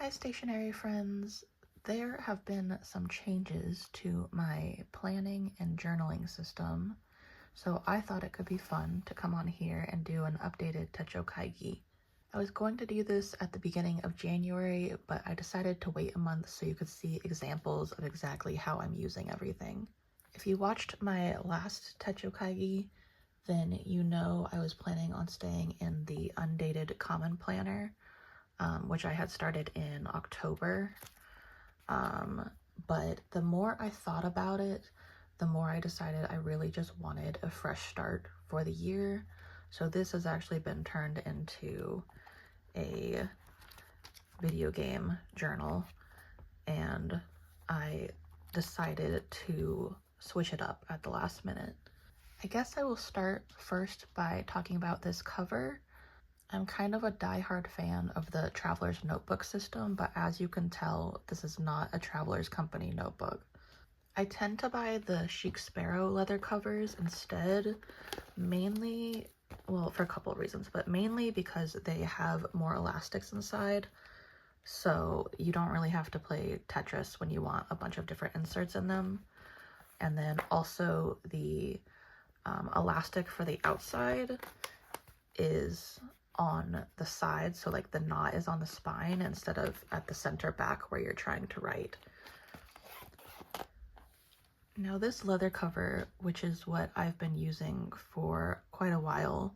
Hi stationery friends, there have been some changes to my planning and journaling system, so I thought it could be fun to come on here and do an updated Techo Kaigi. I was going to do this at the beginning of January, but I decided to wait a month so you could see examples of exactly how I'm using everything. If you watched my last Techo Kaigi, then you know I was planning on staying in the undated common planner, which I had started in October. But the more I thought about it, the more I decided I really just wanted a fresh start for the year. So this has actually been turned into a video game journal, and I decided to switch it up at the last minute. I guess I will start first by talking about this cover. I'm kind of a diehard fan of the Traveler's Notebook system, but as you can tell, this is not a Traveler's Company notebook. I tend to buy the Chic Sparrow leather covers instead, mainly, well, for a couple of reasons, but mainly because they have more elastics inside, so you don't really have to play Tetris when you want a bunch of different inserts in them. And then also the elastic for the outside is on the side, so like the knot is on the spine instead of at the center back where you're trying to write. Now this leather cover, which is what I've been using for quite a while,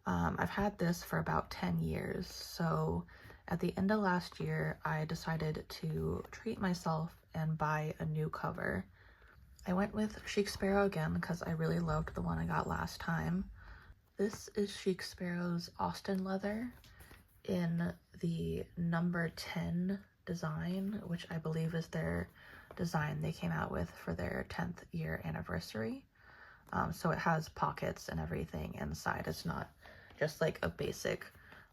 I've had this for about 10 years, so at the end of last year I decided to treat myself and buy a new cover. I went with Chic Sparrow again because I really loved the one I got last time. This is Chic Sparrow's Austin leather in the number 10 design, which I believe is their design they came out with for their 10th year anniversary. So it has pockets and everything inside. It's not just like a basic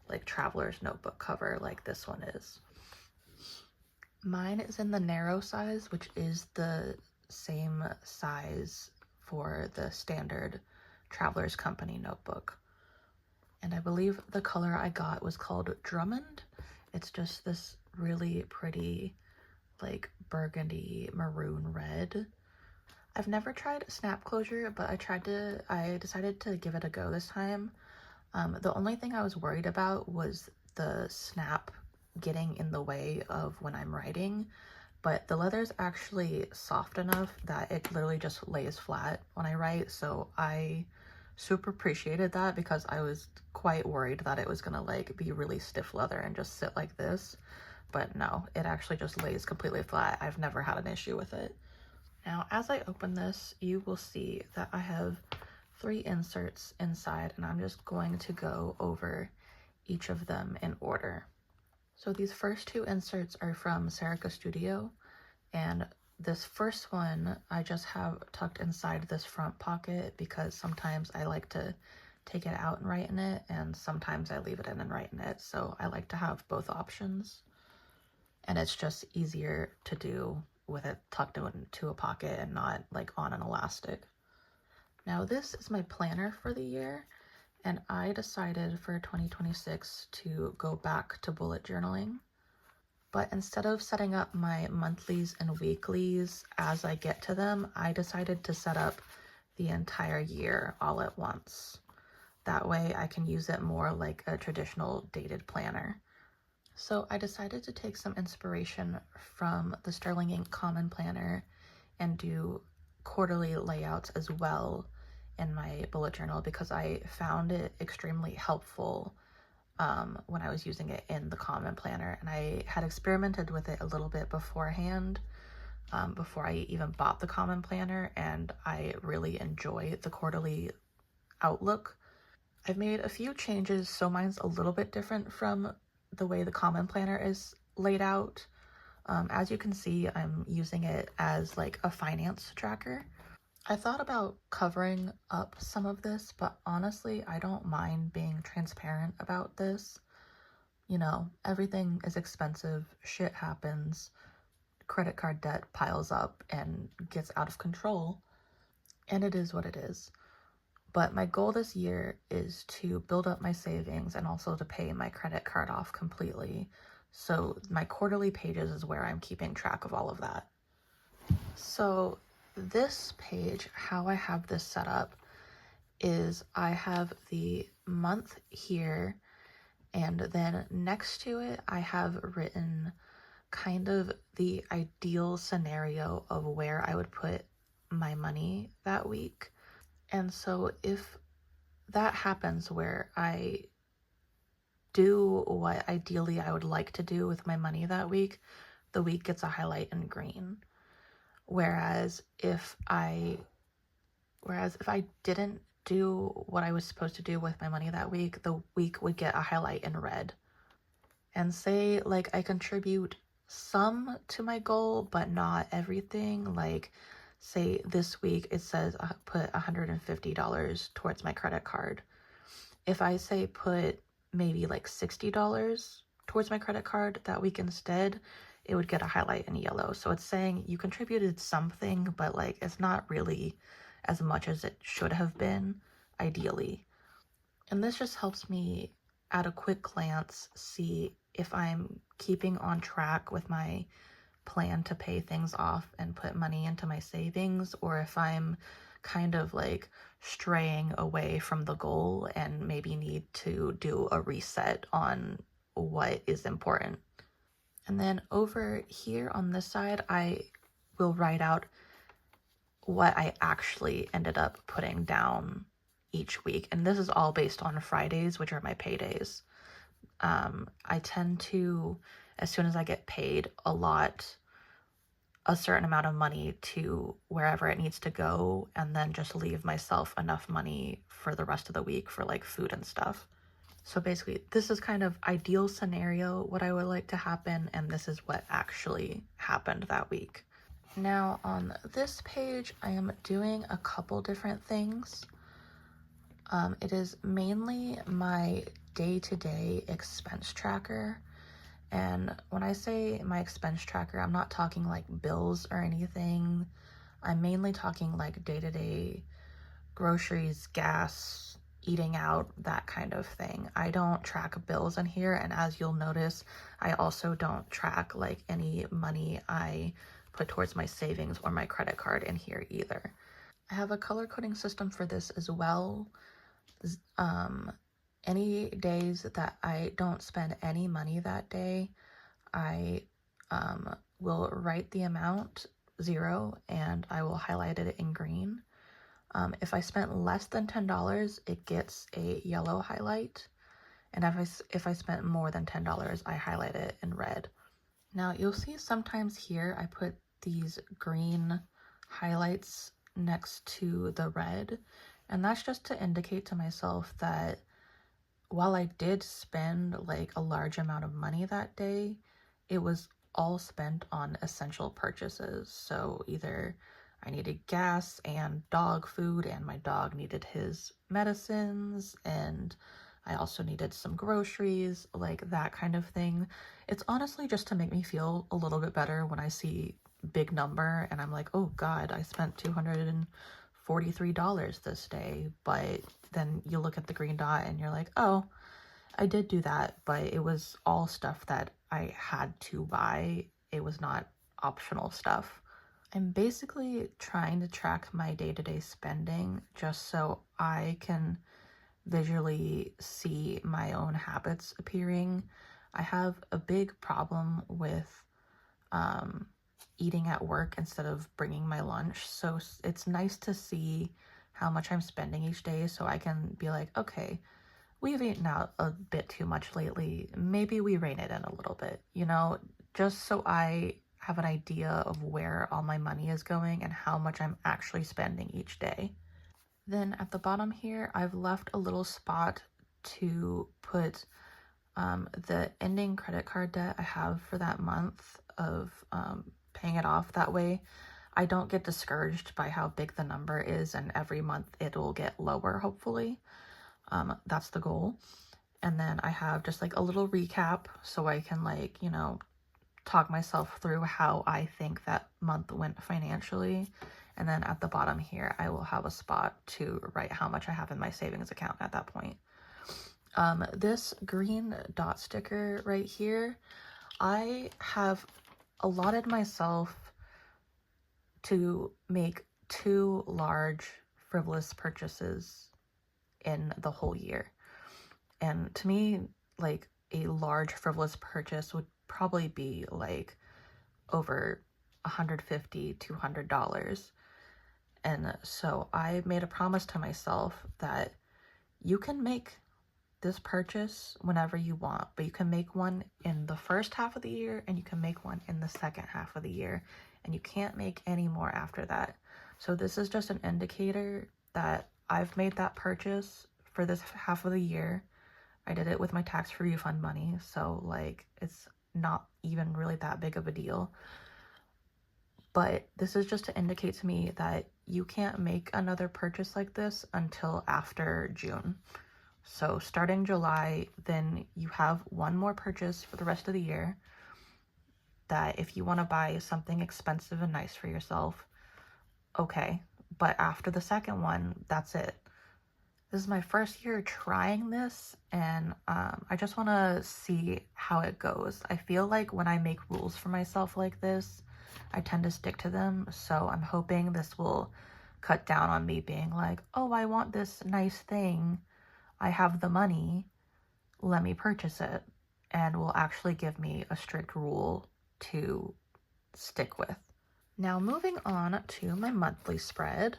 like traveler's notebook cover like this one is. Mine is in the narrow size, which is the same size for the standard Traveler's Company notebook. And I believe the color I got was called Drummond. It's just this really pretty, like burgundy maroon red. I've never tried snap closure, but I decided to give it a go this time. The only thing I was worried about was the snap getting in the way of when I'm writing, but the leather is actually soft enough that it literally just lays flat when I write, so I super appreciated that because I was quite worried that it was gonna like be really stiff leather and just sit like this, but no, it actually just lays completely flat. I've never had an issue with it. Now as I open this, you will see that I have 3 inserts inside, and I'm just going to go over each of them in order. So these first 2 inserts are from Serica Studio, and this first one I just have tucked inside this front pocket because sometimes I like to take it out and write in it, and sometimes I leave it in and write in it, so I like to have both options. And it's just easier to do with it tucked into a pocket and not like on an elastic. Now this is my planner for the year, and I decided for 2026 to go back to bullet journaling. But instead of setting up my monthlies and weeklies as I get to them, I decided to set up the entire year all at once. That way I can use it more like a traditional dated planner. So I decided to take some inspiration from the Sterling Ink Common Planner and do quarterly layouts as well in my bullet journal because I found it extremely helpful when I was using it in the Common Planner, and I had experimented with it a little bit beforehand, before I even bought the Common Planner, and I really enjoy the quarterly outlook. I've made a few changes, so mine's a little bit different from the way the Common Planner is laid out. As you can see, I'm using it as like a finance tracker. I thought about covering up some of this, but honestly, I don't mind being transparent about this. You know, everything is expensive, shit happens, credit card debt piles up and gets out of control, and it is what it is. But my goal this year is to build up my savings and also to pay my credit card off completely. So my quarterly pages is where I'm keeping track of all of that. So this page, how I have this set up is I have the month here, and then next to it I have written kind of the ideal scenario of where I would put my money that week. And so if that happens where I do what ideally I would like to do with my money that week, the week gets a highlight in green. Whereas if I didn't do what I was supposed to do with my money that week, the week would get a highlight in red. And say like I contribute some to my goal, but not everything. Like say this week it says I put $150 towards my credit card. If I say put maybe like $60 towards my credit card that week instead, it would get a highlight in yellow. So it's saying you contributed something, but like it's not really as much as it should have been, ideally. And this just helps me at a quick glance see if I'm keeping on track with my plan to pay things off and put money into my savings, or if I'm kind of like straying away from the goal and maybe need to do a reset on what is important. And then over here on this side, I will write out what I actually ended up putting down each week. And this is all based on Fridays, which are my paydays. I tend to, as soon as I get paid, allot a certain amount of money to wherever it needs to go, and then just leave myself enough money for the rest of the week for like food and stuff. So basically, this is kind of ideal scenario, what I would like to happen, and this is what actually happened that week. Now on this page, I am doing a couple different things. It is mainly my day-to-day expense tracker. And when I say my expense tracker, I'm not talking like bills or anything. I'm mainly talking like day-to-day groceries, gas, eating out, that kind of thing. I don't track bills in here, and as you'll notice, I also don't track like any money I put towards my savings or my credit card in here either. I have a color coding system for this as well. Any days that I don't spend any money that day, I will write the amount 0 and I will highlight it in green. If I spent less than $10, it gets a yellow highlight. And if I spent more than $10, I highlight it in red. Now you'll see sometimes here I put these green highlights next to the red. And that's just to indicate to myself that while I did spend like a large amount of money that day, it was all spent on essential purchases. So either I needed gas and dog food, and my dog needed his medicines, and I also needed some groceries, like that kind of thing. It's honestly just to make me feel a little bit better when I see big number and I'm like, oh God, I spent $243 this day. But then you look at the green dot and you're like, oh, I did do that, but it was all stuff that I had to buy. It was not optional stuff. I'm basically trying to track my day-to-day spending just so I can visually see my own habits appearing. I have a big problem with eating at work instead of bringing my lunch. So it's nice to see how much I'm spending each day so I can be like, okay, we've eaten out a bit too much lately. Maybe we rein it in a little bit, you know, just so I have an idea of where all my money is going and how much I'm actually spending each day. Then at the bottom here, I've left a little spot to put the ending credit card debt I have for that month of paying it off. That way I don't get discouraged by how big the number is, and every month it'll get lower, hopefully. That's the goal. And then I have just like a little recap so I can like, you know, talk myself through how I think that month went financially. And then at the bottom here, I will have a spot to write how much I have in my savings account at that point. This green dot sticker right here, I have allotted myself to make 2 large frivolous purchases in the whole year. And to me, like, a large frivolous purchase would probably be like over $150, $200. And so I made a promise to myself that you can make this purchase whenever you want, but you can make one in the first half of the year and you can make one in the second half of the year, and you can't make any more after that. So this is just an indicator that I've made that purchase for this half of the year. I did it with my tax refund money, so like it's not even really that big of a deal. But this is just to indicate to me that you can't make another purchase like this until after June. So starting July, then you have one more purchase for the rest of the year, that if you want to buy something expensive and nice for yourself, okay. But after the second one, that's it. This is my first year trying this, and I just want to see how it goes. I feel like when I make rules for myself like this, I tend to stick to them. So I'm hoping this will cut down on me being like, oh, I want this nice thing. I have the money. Let me purchase it. And will actually give me a strict rule to stick with. Now moving on to my monthly spread.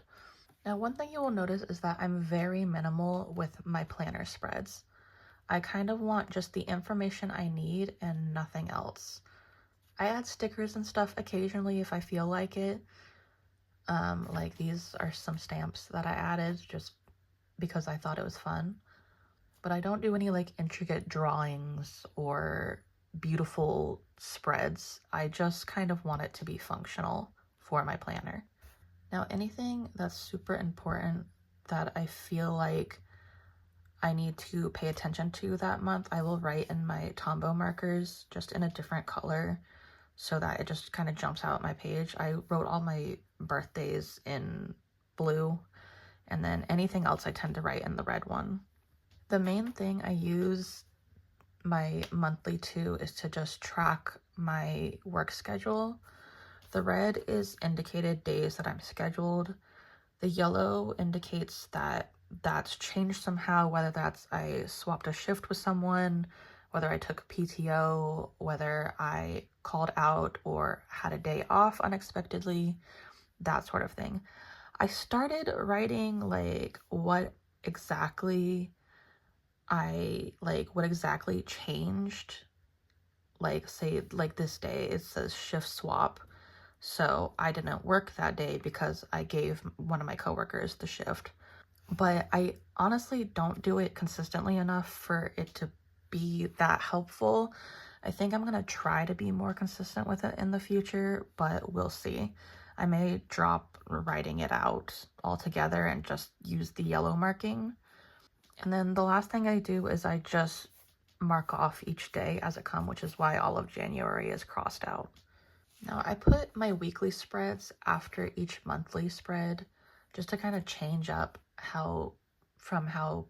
Now, one thing you will notice is that I'm very minimal with my planner spreads. I kind of want just the information I need and nothing else. I add stickers and stuff occasionally if I feel like it. Like these are some stamps that I added just because I thought it was fun. But I don't do any like intricate drawings or beautiful spreads. I just kind of want it to be functional for my planner. Now, anything that's super important that I feel like I need to pay attention to that month, I will write in my Tombow markers just in a different color so that it just kind of jumps out my page. I wrote all my birthdays in blue, and then anything else I tend to write in the red one. The main thing I use my monthly to is to just track my work schedule. The red is indicated days that I'm scheduled. The yellow indicates that that's changed somehow, whether that's I swapped a shift with someone, whether I took PTO, whether I called out or had a day off unexpectedly, that sort of thing. I started writing like what exactly changed. Like, say, like this day, it says shift swap. So I didn't work that day because I gave one of my coworkers the shift. But I honestly don't do it consistently enough for it to be that helpful. I think I'm going to try to be more consistent with it in the future, but we'll see. I may drop writing it out altogether and just use the yellow marking. And then the last thing I do is I just mark off each day as it comes, which is why all of January is crossed out. Now, I put my weekly spreads after each monthly spread just to kind of change up how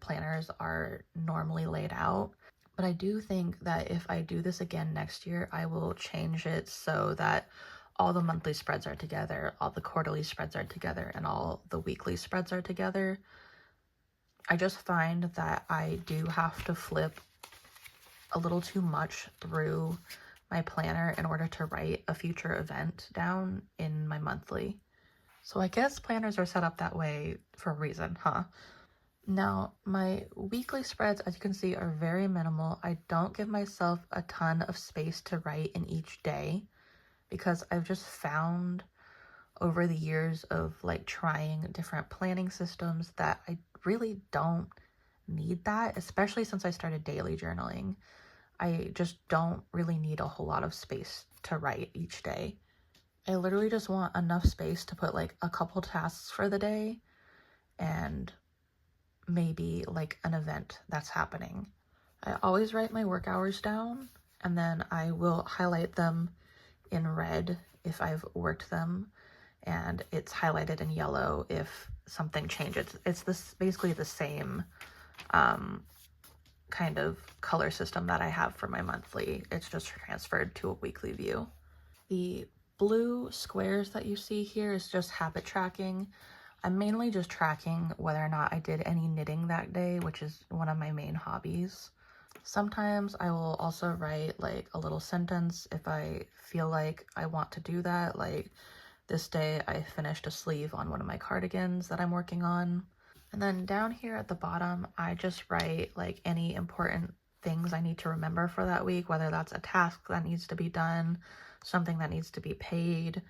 planners are normally laid out. But I do think that if I do this again next year, I will change it so that all the monthly spreads are together, all the quarterly spreads are together, and all the weekly spreads are together. I just find that I do have to flip a little too much through my planner in order to write a future event down in my monthly. So I guess planners are set up that way for a reason, huh? Now, my weekly spreads, as you can see, are very minimal. I don't give myself a ton of space to write in each day because I've just found over the years of like trying different planning systems that I really don't need that, especially since I started daily journaling. I just don't really need a whole lot of space to write each day. I literally just want enough space to put like a couple tasks for the day and maybe like an event that's happening. I always write my work hours down and then I will highlight them in red if I've worked them, and it's highlighted in yellow if something changes. It's basically the same kind of color system that I have for my monthly. It's just transferred to a weekly view. The blue squares that you see here is just habit tracking. I'm mainly just tracking whether or not I did any knitting that day, which is one of my main hobbies. Sometimes I will also write like a little sentence if I feel like I want to do that. Like this day I finished a sleeve on one of my cardigans that I'm working on. And then down here at the bottom, I just write like any important things I need to remember for that week, whether that's a task that needs to be done, something that needs to be paid,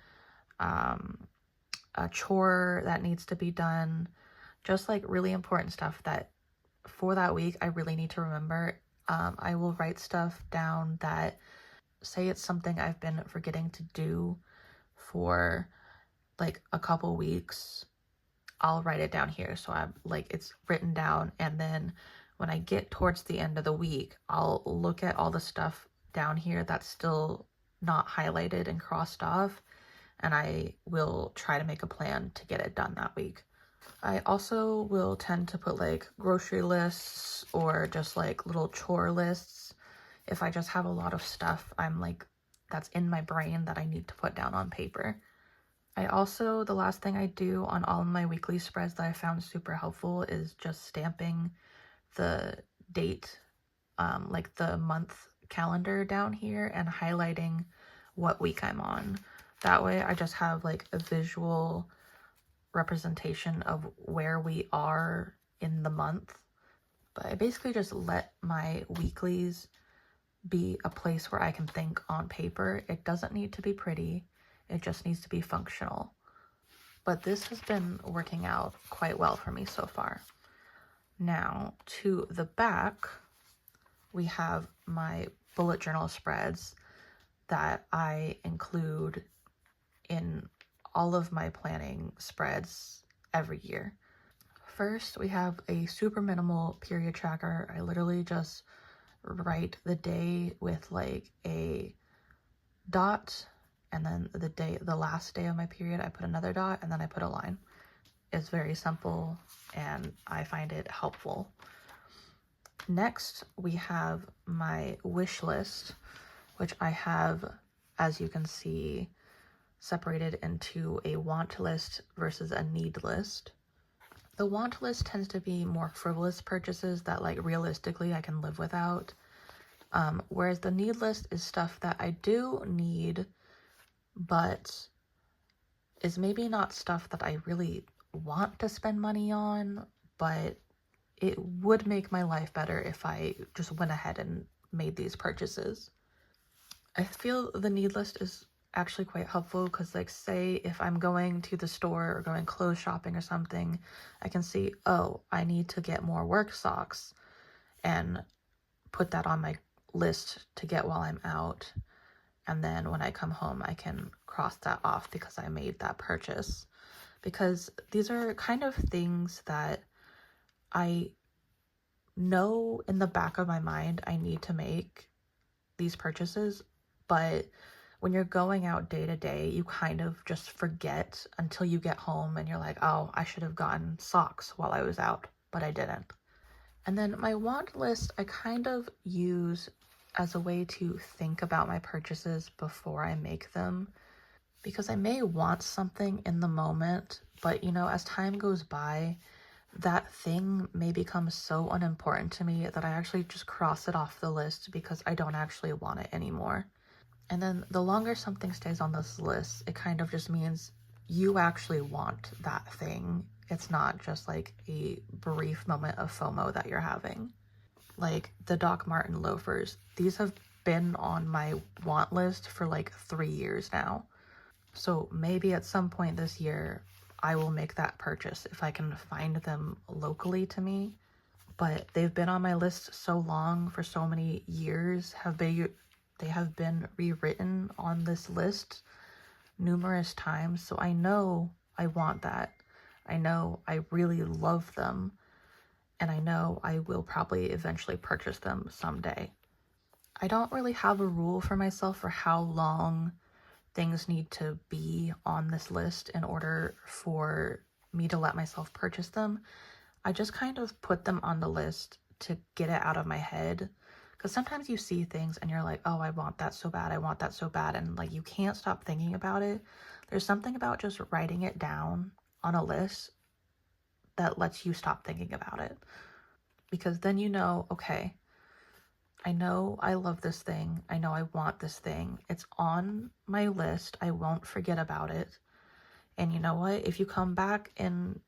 a chore that needs to be done, just like really important stuff that for that week I really need to remember. I will write stuff down that say it's something I've been forgetting to do for like a couple weeks. I'll write it down here so I'm like it's written down, and then when I get towards the end of the week, I'll look at all the stuff down here that's still not highlighted and crossed off, and I will try to make a plan to get it done that week. I also will tend to put like grocery lists or just like little chore lists if I just have a lot of stuff I'm like that's in my brain that I need to put down on paper. I also, the last thing I do on all of my weekly spreads that I found super helpful is just stamping the date, like the month calendar down here, and highlighting what week I'm on. That way I just have like a visual representation of where we are in the month. But I basically just let my weeklies be a place where I can think on paper. It doesn't need to be pretty. It just needs to be functional. But this has been working out quite well for me so far. Now, to the back, we have my bullet journal spreads that I include in all of my planning spreads every year. First, we have a super minimal period tracker. I literally just write the day with like a dot, and then the last day of my period, I put another dot, and then I put a line. It's very simple, and I find it helpful. Next, we have my wish list, which I have, as you can see, separated into a want list versus a need list. The want list tends to be more frivolous purchases that like realistically I can live without. Whereas the need list is stuff that I do need, but is maybe not stuff that I really want to spend money on, but it would make my life better if I just went ahead and made these purchases. I feel the need list is actually quite helpful because, like, say if I'm going to the store or going clothes shopping or something, I can see, oh, I need to get more work socks and put that on my list to get while I'm out. And then when I come home, I can cross that off because I made that purchase. Because these are kind of things that I know in the back of my mind I need to make these purchases, but when you're going out day to day, you kind of just forget until you get home and you're like, oh, I should have gotten socks while I was out, but I didn't. And then my want list, I kind of use as a way to think about my purchases before I make them, because I may want something in the moment, but as time goes by, that thing may become so unimportant to me that I actually just cross it off the list because I don't actually want it anymore. And then the longer something stays on this list, it kind of just means you actually want that thing. It's not just like a brief moment of FOMO that you're having. Like the Doc Marten loafers, these have been on my want list for like 3 years now. So maybe at some point this year, I will make that purchase if I can find them locally to me. But they've been on my list so long, for so many years. They have been rewritten on this list numerous times. So I know I want that. I know I really love them. And I know I will probably eventually purchase them someday. I don't really have a rule for myself for how long things need to be on this list in order for me to let myself purchase them. I just kind of put them on the list to get it out of my head. Because sometimes you see things and you're like, oh, I want that so bad, I want that so bad, and like you can't stop thinking about it. There's something about just writing it down on a list that lets you stop thinking about it. Because then you know, okay, I know I love this thing. I know I want this thing. It's on my list. I won't forget about it. And you know what? If you come back in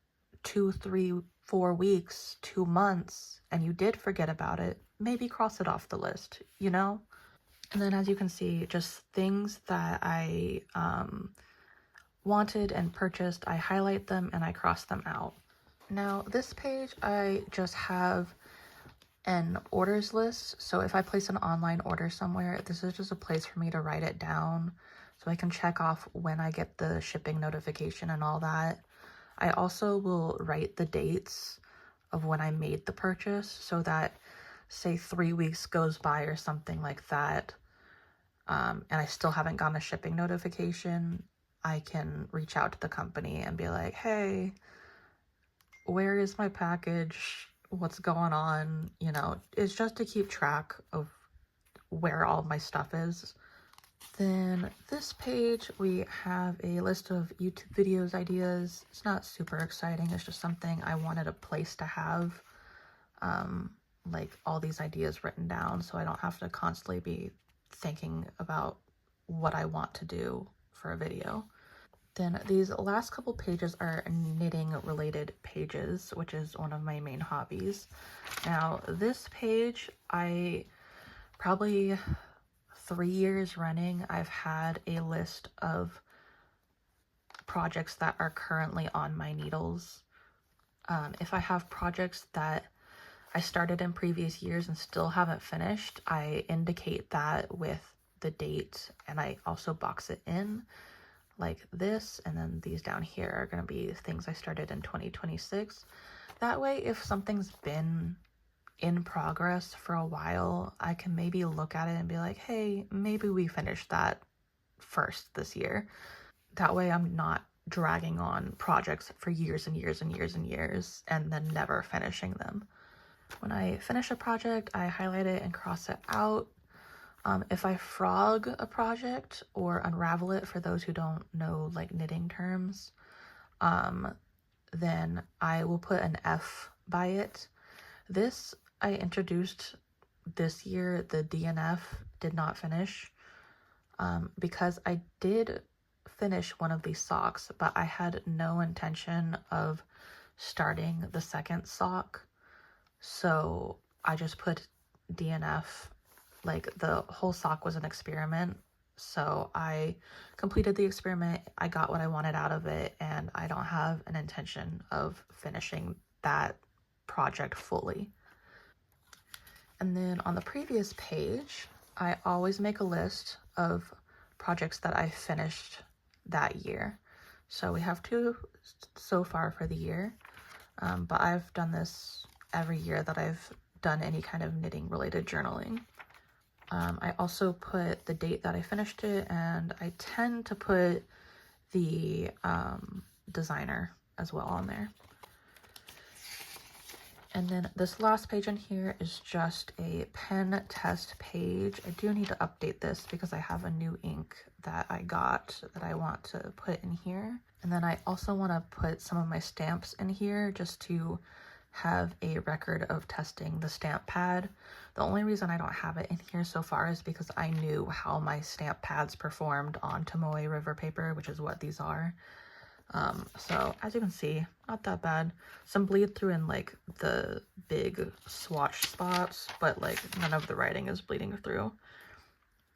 2, 3, 4 weeks, 2 months, and you did forget about it, maybe cross it off the list, you know? And then as you can see, just things that I wanted and purchased, I highlight them and I cross them out. Now this page, I just have an orders list. So if I place an online order somewhere, this is just a place for me to write it down so I can check off when I get the shipping notification and all that. I also will write the dates of when I made the purchase so that, say, 3 weeks goes by or something like that, and I still haven't gotten a shipping notification, I can reach out to the company and be like, hey, where is my package? What's going on? You know, it's just to keep track of where all my stuff is. Then this page, we have a list of YouTube videos ideas. It's not super exciting. It's just something I wanted a place to have, like all these ideas written down so I don't have to constantly be thinking about what I want to do for a video. Then these last couple pages are knitting related pages, which is one of my main hobbies. Now this page, I probably 3 years running, I've had a list of projects that are currently on my needles. If I have projects that I started in previous years and still haven't finished, I indicate that with the date, and I also box it in like this, and then these down here are going to be things I started in 2026. That way, if something's been in progress for a while, I can maybe look at it and be like, hey, maybe we finished that first this year. That way I'm not dragging on projects for years and years and years and years and then never finishing them. When I finish a project, I highlight it and cross it out. If I frog a project or unravel it, for those who don't know like knitting terms, then I will put an F by it. This I introduced this year. The DNF did not finish, because I did finish one of these socks, but I had no intention of starting the second sock. So I just put DNF. Like the whole sock was an experiment. So I completed the experiment. I got what I wanted out of it, and I don't have an intention of finishing that project fully. And then on the previous page, I always make a list of projects that I finished that year. So we have 2 so far for the year, but I've done this every year that I've done any kind of knitting related journaling. I also put the date that I finished it, and I tend to put the designer as well on there. And then this last page in here is just a pen test page. I do need to update this because I have a new ink that I got that I want to put in here. And then I also want to put some of my stamps in here just to have a record of testing the stamp pad. The only reason I don't have it in here so far is because I knew how my stamp pads performed on Tomoe River paper, which is what these are. So as you can see, not that bad. Some bleed through in like the big swatch spots, but like none of the writing is bleeding through.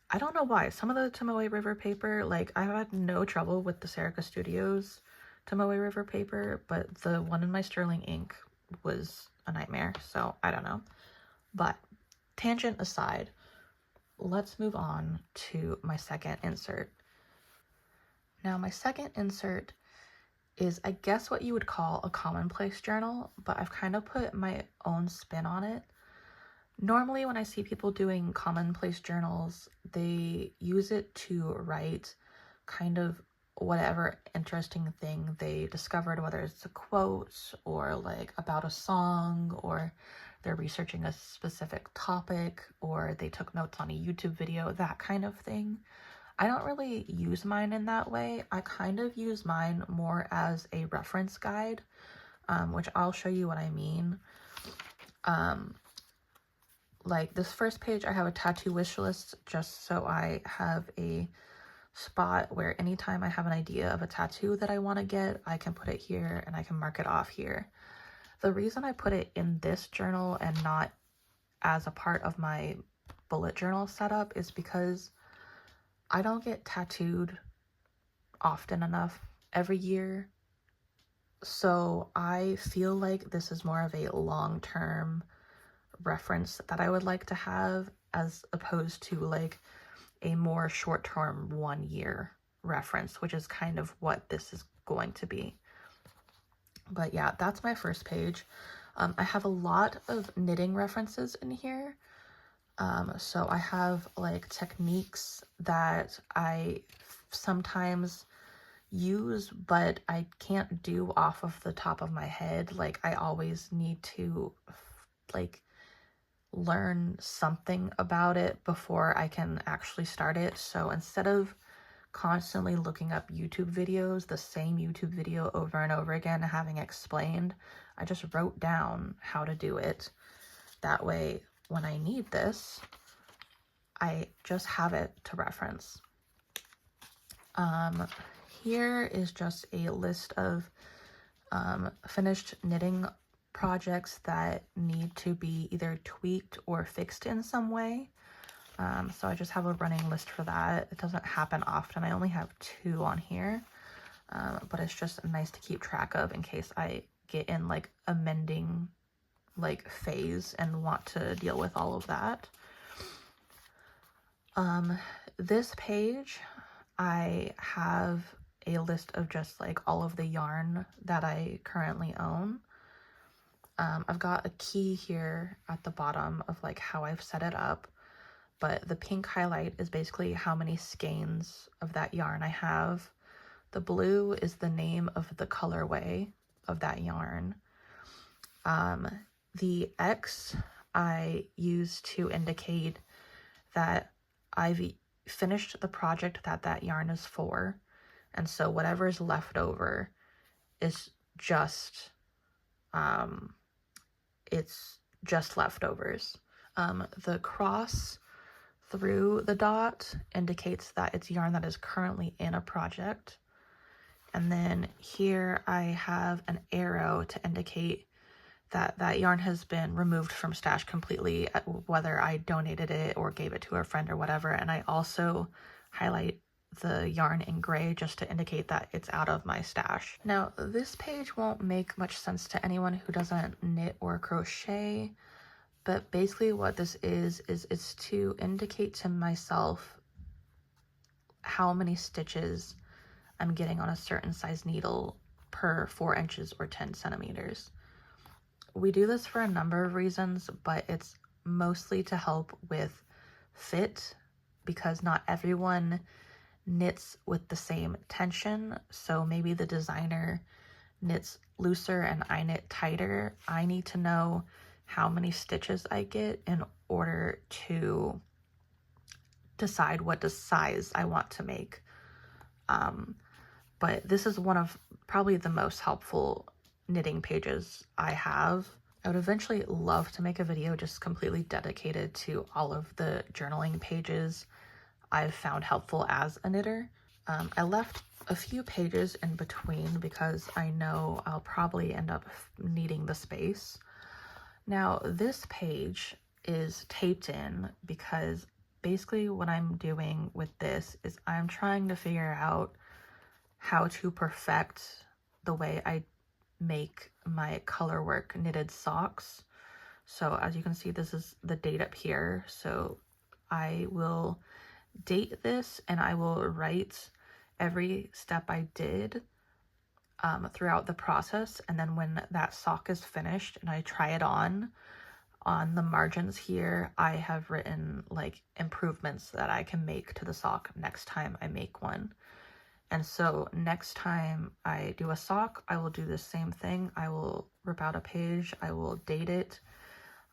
I don't know why. Some of the Tomoe River paper, like I've had no trouble with the Serica Studios Tomoe River paper, but the one in my Sterling ink was a nightmare, so I don't know. But tangent aside, let's move on to my second insert. Now my second insert is, I guess, what you would call a commonplace journal, but I've kind of put my own spin on it. Normally when I see people doing commonplace journals, they use it to write kind of whatever interesting thing they discovered, whether it's a quote or like about a song or they're researching a specific topic, or they took notes on a YouTube video, that kind of thing. I don't really use mine in that way. I kind of use mine more as a reference guide, which I'll show you what I mean. Like this first page, I have a tattoo wish list just so I have a spot where anytime I have an idea of a tattoo that I want to get, I can put it here and I can mark it off here. The reason I put it in this journal and not as a part of my bullet journal setup is because I don't get tattooed often enough every year. So I feel like this is more of a long-term reference that I would like to have, as opposed to like a more short-term 1-year reference, which is kind of what this is going to be. But yeah, that's my first page. I have a lot of knitting references in here. So I have like techniques that I sometimes use, but I can't do off of the top of my head. Like I always need to like learn something about it before I can actually start it. So instead of constantly looking up YouTube videos, the same YouTube video over and over again, having explained, I just wrote down how to do it. That way, when I need this, I just have it to reference. Here is just a list of finished knitting projects that need to be either tweaked or fixed in some way. So I just have a running list for that. It doesn't happen often. I only have 2 on here, but it's just nice to keep track of in case I get in like a mending like phase and want to deal with all of that. This page, I have a list of just like all of the yarn that I currently own. I've got a key here at the bottom of like how I've set it up, but the pink highlight is basically how many skeins of that yarn I have. The blue is the name of the colorway of that yarn. The X I use to indicate that I've finished the project that yarn is for, and so whatever is left over is just it's just leftovers. The cross through the dot indicates that it's yarn that is currently in a project, and then here I have an arrow to indicate that yarn has been removed from stash completely, whether I donated it or gave it to a friend or whatever. And I also highlight the yarn in gray just to indicate that it's out of my stash. Now, this page won't make much sense to anyone who doesn't knit or crochet, but basically what this is it's to indicate to myself how many stitches I'm getting on a certain size needle per 4 inches or 10 centimeters. We do this for a number of reasons, but it's mostly to help with fit, because not everyone knits with the same tension. So maybe the designer knits looser and I knit tighter. I need to know how many stitches I get in order to decide what size I want to make. But this is one of probably the most helpful knitting pages I have. I would eventually love to make a video just completely dedicated to all of the journaling pages I've found helpful as a knitter. I left a few pages in between because I know I'll probably end up needing the space. Now, this page is taped in because basically what I'm doing with this is I'm trying to figure out how to perfect the way I make my colorwork knitted socks. So as you can see, this is the date up here. So I will date this and I will write every step I did throughout the process. And then when that sock is finished and I try it on the margins here, I have written like improvements that I can make to the sock next time I make one. And so next time I do a sock, I will do the same thing. I will rip out a page, I will date it,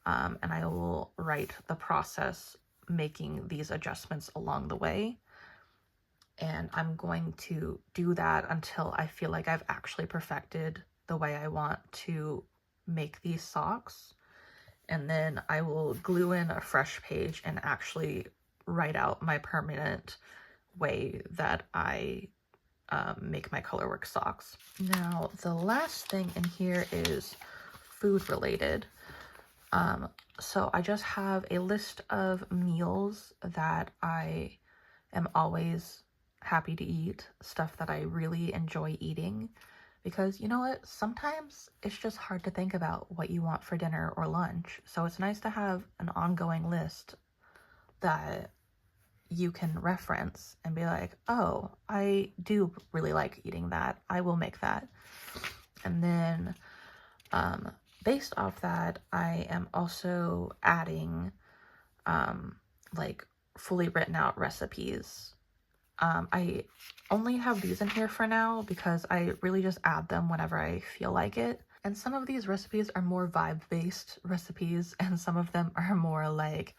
and I will write the process making these adjustments along the way. And I'm going to do that until I feel like I've actually perfected the way I want to make these socks. And then I will glue in a fresh page and actually write out my permanent way that I make my colorwork socks. Now, the last thing in here is food related. So I just have a list of meals that I am always happy to eat, stuff that I really enjoy eating, because you know what? Sometimes it's just hard to think about what you want for dinner or lunch. So it's nice to have an ongoing list that you can reference and be like, oh, I do really like eating that. I will make that. And then based off that, I am also adding like fully written out recipes. I only have these in here for now because I really just add them whenever I feel like it. And some of these recipes are more vibe-based recipes, and some of them are more like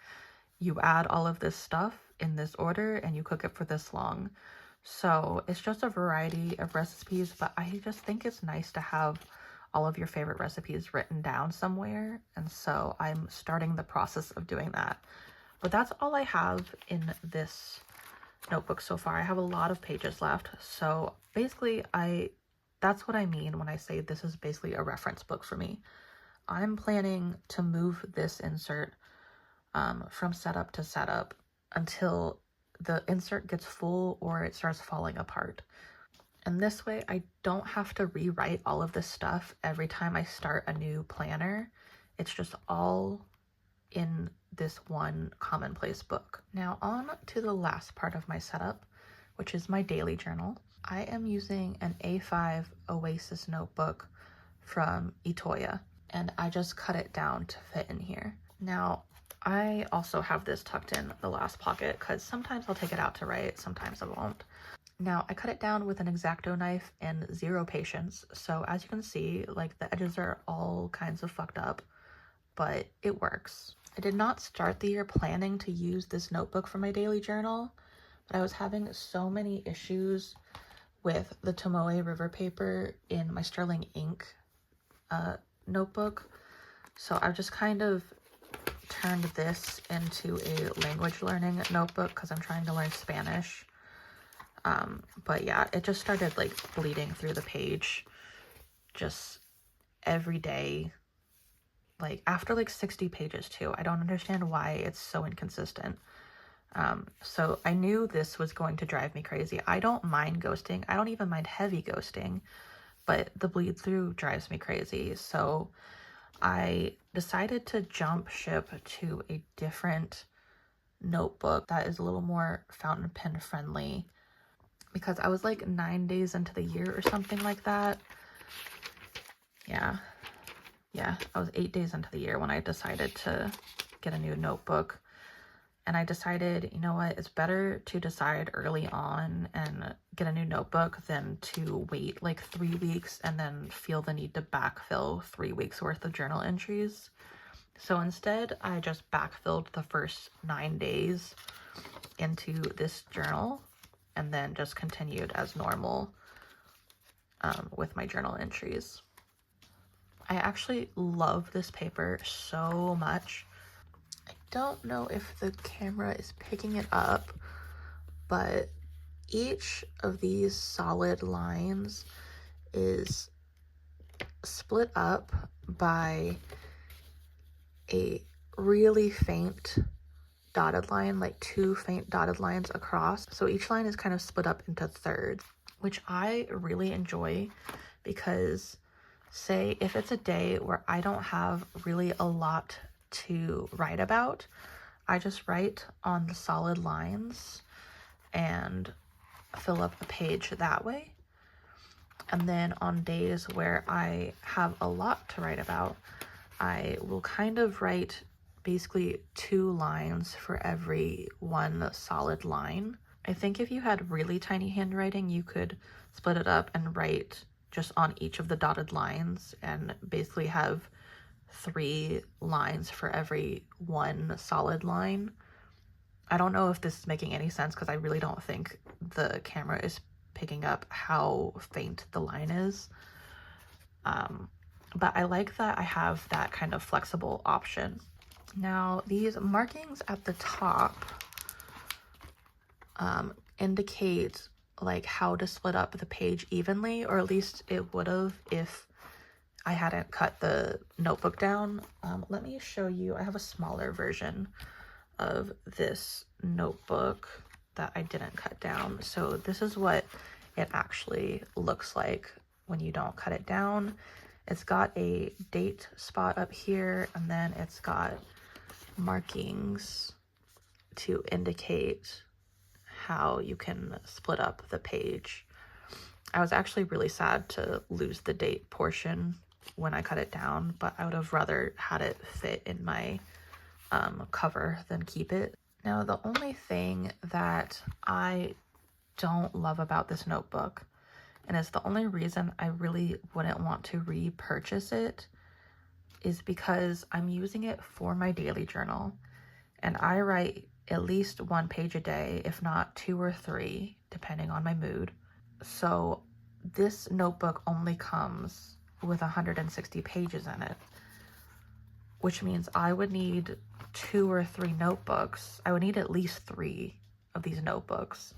you add all of this stuff in this order and you cook it for this long. So it's just a variety of recipes, but I just think it's nice to have all of your favorite recipes written down somewhere. And so I'm starting the process of doing that. But that's all I have in this notebook so far. I have a lot of pages left. So basically that's what I mean when I say this is basically a reference book for me. I'm planning to move this insert from setup to setup until the insert gets full or it starts falling apart. And this way I don't have to rewrite all of this stuff every time I start a new planner. It's just all in this one commonplace book. Now on to the last part of my setup, which is my daily journal. I am using an A5 Oasis notebook from Itoya, and I just cut it down to fit in here. Now, I also have this tucked in the last pocket because sometimes I'll take it out to write, sometimes I won't. Now, I cut it down with an X-Acto knife and zero patience, so as you can see, like the edges are all kinds of fucked up, but it works. I did not start the year planning to use this notebook for my daily journal, but I was having so many issues with the Tomoe River paper in my Sterling ink notebook, so I've just kind of turned this into a language learning notebook because I'm trying to learn Spanish. But yeah, it just started like bleeding through the page just every day, like after like 60 pages too. I don't understand why it's so inconsistent. So I knew this was going to drive me crazy. I don't mind ghosting. I don't even mind heavy ghosting, but the bleed through drives me crazy. So I decided to jump ship to a different notebook that is a little more fountain pen friendly, because I was like 9 days into the year or something like that. Yeah, I was 8 days into the year when I decided to get a new notebook. And I decided, you know what, it's better to decide early on and get a new notebook than to wait like 3 weeks and then feel the need to backfill 3 weeks worth of journal entries. So instead, I just backfilled the first 9 days into this journal and then just continued as normal with my journal entries. I actually love this paper so much. I don't know if the camera is picking it up, but each of these solid lines is split up by a really faint dotted line, like 2 faint dotted lines across. So each line is kind of split up into thirds, which I really enjoy because, say, if it's a day where I don't have really a lot to write about, I just write on the solid lines and fill up a page that way. And then on days where I have a lot to write about, I will kind of write basically 2 lines for every one solid line. I think if you had really tiny handwriting, you could split it up and write just on each of the dotted lines and basically have 3 lines for every 1 solid line. I don't know if this is making any sense because I really don't think the camera is picking up how faint the line is. But I like that I have that kind of flexible option. Now, these markings at the top indicate like how to split up the page evenly, or at least it would have if I hadn't cut the notebook down. Let me show you. I have a smaller version of this notebook that I didn't cut down. So this is what it actually looks like when you don't cut it down. It's got a date spot up here, and then it's got markings to indicate how you can split up the page. I was actually really sad to lose the date portion when I cut it down, but I would have rather had it fit in my cover than keep it. Now, the only thing that I don't love about this notebook, and it's the only reason I really wouldn't want to repurchase it, is because I'm using it for my daily journal, and I write at least 1 page a day, if not 2 or 3, depending on my mood. So this notebook only comes with 160 pages in it, which means I would need 2 or 3 notebooks. I would need at least 3 of these notebooks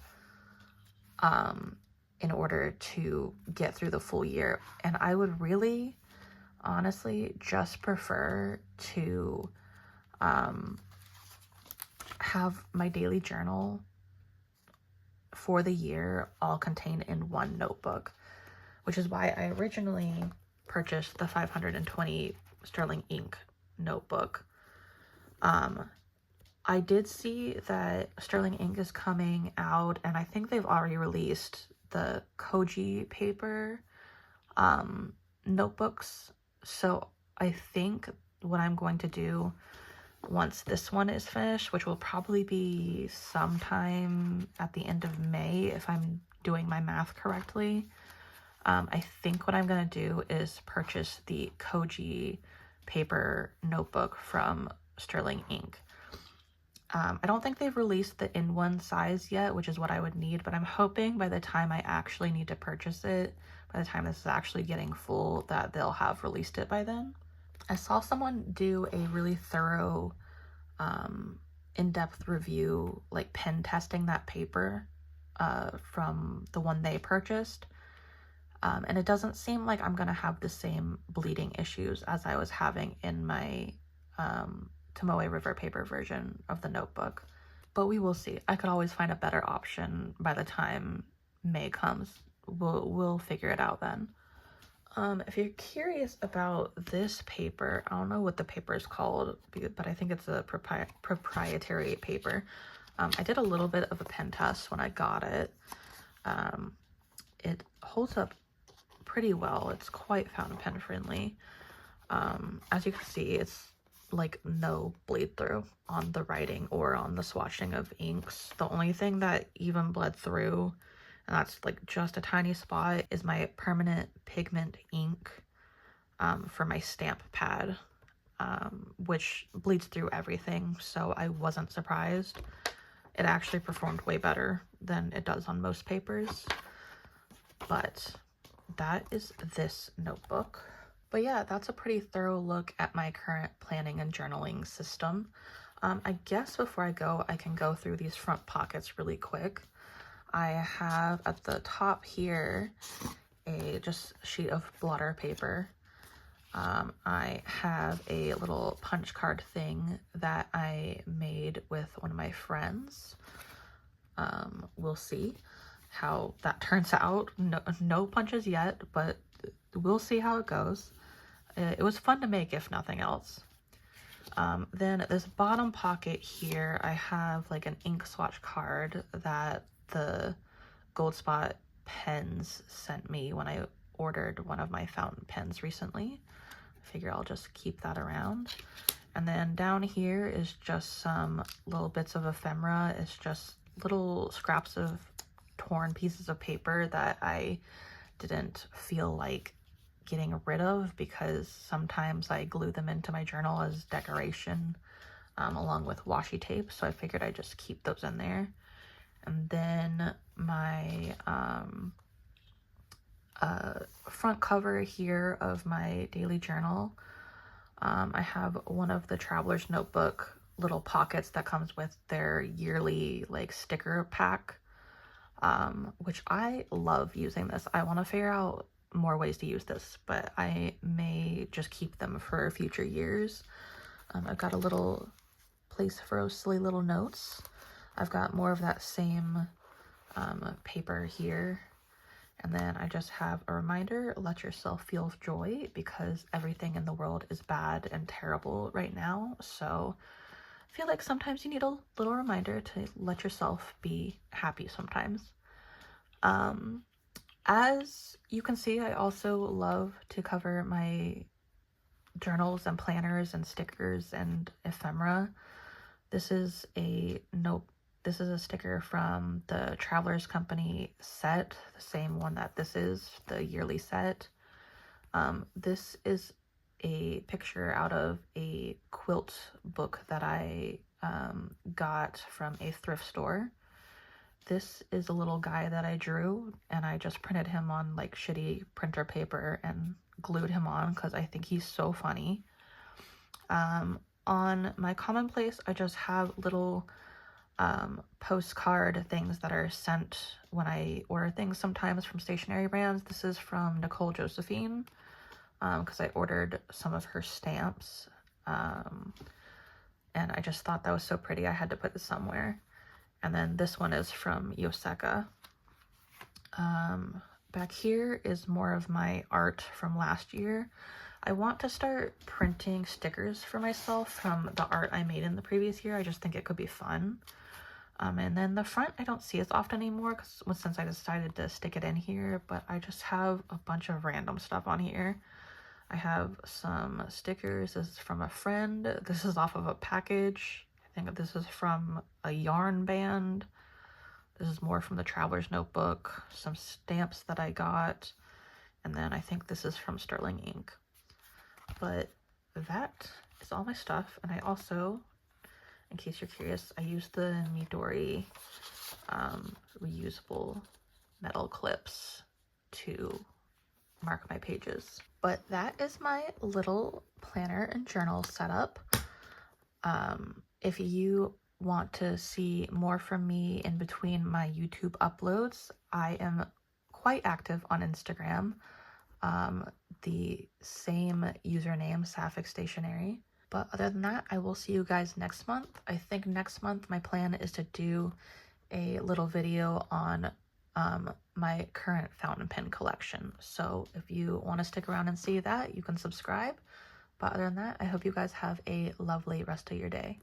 in order to get through the full year. And I would really, honestly, just prefer to have my daily journal for the year all contained in 1 notebook, which is why I originally purchased the 520 sterling ink notebook. I did see that sterling ink is coming out, and I think they've already released the Koji paper notebooks. So I think what I'm going to do once this one is finished, which will probably be sometime at the end of May if I'm doing my math correctly, I think what I'm going to do is purchase the Koji paper notebook from Sterling Ink. I don't think they've released the in-one size yet, which is what I would need, but I'm hoping by the time I actually need to purchase it, by the time this is actually getting full, that they'll have released it by then. I saw someone do a really thorough, in-depth review, like pen testing that paper from the one they purchased. And it doesn't seem like I'm going to have the same bleeding issues as I was having in my Tomoe River paper version of the notebook. But we will see. I could always find a better option by the time May comes. We'll figure it out then. If you're curious about this paper, I don't know what the paper is called, but I think it's a proprietary paper. I did a little bit of a pen test when I got it. It holds up pretty well. It's quite fountain pen friendly. As you can see, it's like no bleed through on the writing or on the swatching of inks. The only thing that even bled through, and that's like just a tiny spot, is my permanent pigment ink for my stamp pad, which bleeds through everything, so I wasn't surprised. It actually performed way better than it does on most papers. But that is this notebook. But yeah, that's a pretty thorough look at my current planning and journaling system. I guess before I go, I can go through these front pockets really quick. I have at the top here a just sheet of blotter paper. I have a little punch card thing that I made with one of my friends. We'll see how that turns out. No punches yet, but we'll see how it goes. It was fun to make, if nothing else. Then this bottom pocket here, I have like an ink swatch card that the Gold Spot pens sent me when I ordered one of my fountain pens recently. I figure I'll just keep that around. And then down here is just some little bits of ephemera. It's just little scraps of torn pieces of paper that I didn't feel like getting rid of because sometimes I glue them into my journal as decoration along with washi tape. So I figured I'd just keep those in there. And then my front cover here of my daily journal, I have one of the Traveler's Notebook little pockets that comes with their yearly like sticker pack, which I love using this. I want to figure out more ways to use this, but I may just keep them for future years. I've got a little place for those silly little notes. I've got more of that same paper here. And then I just have a reminder, let yourself feel joy because everything in the world is bad and terrible right now. So I feel like sometimes you need a little reminder to let yourself be happy sometimes. As you can see, I also love to cover my journals and planners and stickers and ephemera. This is a sticker from the Travelers Company set, the same one that this is, the yearly set. This is a picture out of a quilt book that I got from a thrift store. This is a little guy that I drew, and I just printed him on like shitty printer paper and glued him on because I think he's so funny. On my commonplace, I just have little postcard things that are sent when I order things sometimes from stationery brands. This is from Nicole Josephine because I ordered some of her stamps, and I just thought that was so pretty. I had to put this somewhere. And then this one is from Yoseka. Back here is more of my art from last year. I want to start printing stickers for myself from the art I made in the previous year. I just think it could be fun. And then the front I don't see as often anymore since I decided to stick it in here, but I just have a bunch of random stuff on here. I have some stickers. This is from a friend. This is off of a package. I think this is from a yarn band. This is more from the Traveler's Notebook. Some stamps that I got. And then I think this is from Sterling Ink. But that is all my stuff. And I also, in case you're curious, I used the Midori reusable metal clips to mark my pages. But that is my little planner and journal setup. If you want to see more from me in between my YouTube uploads, I am quite active on Instagram. The same username, sapphic.stationery. But other than that, I will see you guys next month. I think next month my plan is to do a little video on my current fountain pen collection. So if you want to stick around and see that, you can subscribe. But other than that, I hope you guys have a lovely rest of your day.